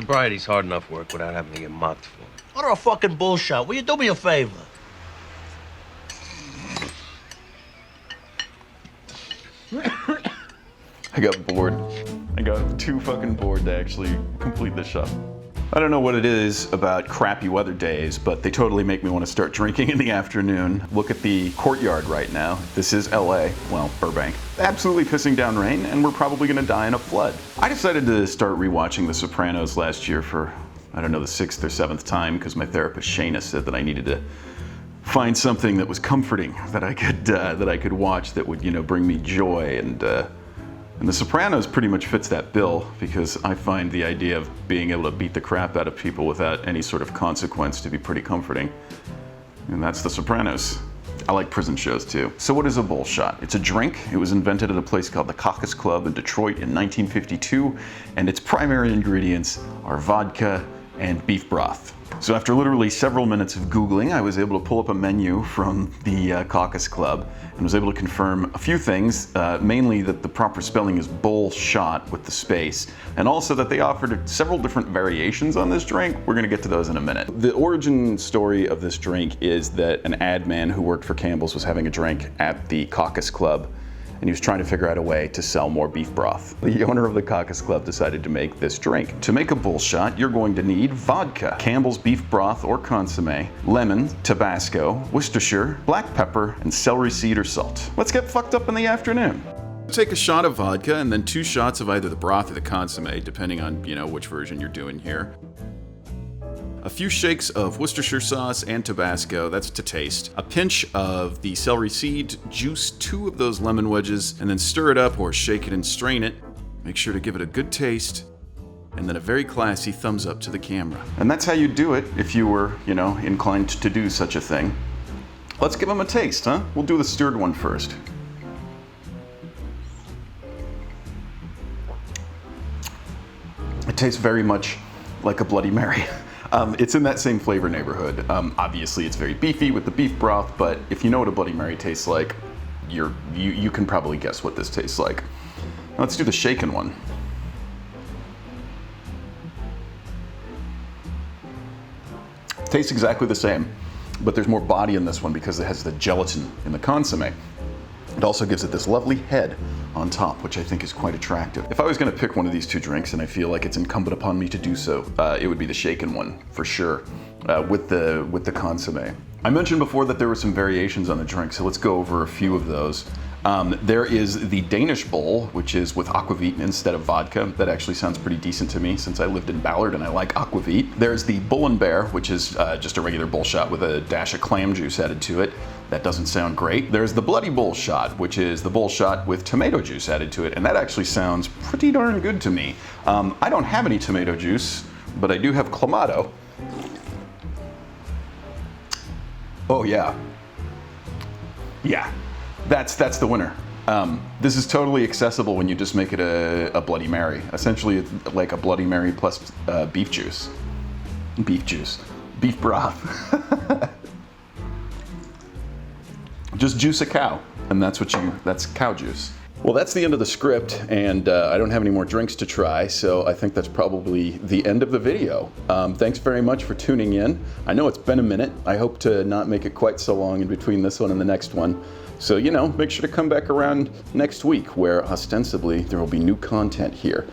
Sobriety's hard enough work without having to get mocked for it. Utter a fucking bullshit. Will you do me a favor? I got bored. I got too fucking bored to actually complete this shot. I don't know what it is about crappy weather days, but they totally make me want to start drinking in the afternoon. Look at the courtyard right now. This is LA, well, Burbank. Absolutely pissing down rain, and we're probably gonna die in a flood. I decided to start rewatching The Sopranos last year for, I don't know, the 6th or 7th time, because my therapist Shayna said that I needed to find something that was comforting, that I could watch that would, you know, bring me joy, and The Sopranos pretty much fits that bill, because I find the idea of being able to beat the crap out of people without any sort of consequence to be pretty comforting. And that's The Sopranos. I like prison shows too. So what is a bull shot? It's a drink. It was invented at a place called the Caucus Club in Detroit in 1952, and its primary ingredients are vodka and beef broth. So after literally several minutes of Googling, I was able to pull up a menu from the Caucus Club and was able to confirm a few things, mainly that the proper spelling is bull shot with the space, and also that they offered several different variations on this drink. We're gonna get to those in a minute. The origin story of this drink is that an ad man who worked for Campbell's was having a drink at the Caucus Club, and he was trying to figure out a way to sell more beef broth. The owner of the Caucus Club decided to make this drink. To make a bull shot, you're going to need vodka, Campbell's beef broth or consommé, lemon, Tabasco, Worcestershire, black pepper, and celery seed or salt. Let's get fucked up in the afternoon. Take a shot of vodka and then 2 shots of either the broth or the consommé, depending on, you know, which version you're doing here. A few shakes of Worcestershire sauce and Tabasco, that's to taste. A pinch of the celery seed, juice 2 of those lemon wedges, and then stir it up or shake it and strain it. Make sure to give it a good taste, and then a very classy thumbs up to the camera. And that's how you do it if you were, you know, inclined to do such a thing. Let's give them a taste, huh? We'll do the stirred one first. It tastes very much like a Bloody Mary. It's in that same flavor neighborhood. Obviously it's very beefy with the beef broth, but if you know what a Bloody Mary tastes like, you can probably guess what this tastes like. Now let's do the shaken one. Tastes exactly the same, but there's more body in this one because it has the gelatin in the consommé. It also gives it this lovely head on top, which I think is quite attractive. If I was gonna pick one of these 2 drinks, and I feel like it's incumbent upon me to do so, it would be the shaken one, for sure, with the consommé. I mentioned before that there were some variations on the drink, so let's go over a few of those. There is the Danish Bull, which is with aquavit instead of vodka. That actually sounds pretty decent to me since I lived in Ballard and I like aquavit. There's the Bull and Bear, which is just a regular bull shot with a dash of clam juice added to it. That doesn't sound great. There's the Bloody Bull Shot, which is the bull shot with tomato juice added to it, and that actually sounds pretty darn good to me. I don't have any tomato juice, but I do have Clamato. Oh yeah. Yeah, that's the winner. This is totally accessible when you just make it a Bloody Mary. Essentially, it's like a Bloody Mary plus beef juice. Beef broth. Just juice a cow, and that's cow juice. Well, that's the end of the script, and I don't have any more drinks to try, so I think that's probably the end of the video. Thanks very much for tuning in. I know it's been a minute. I hope to not make it quite so long in between this one and the next one. So, you know, make sure to come back around next week, where ostensibly there will be new content here.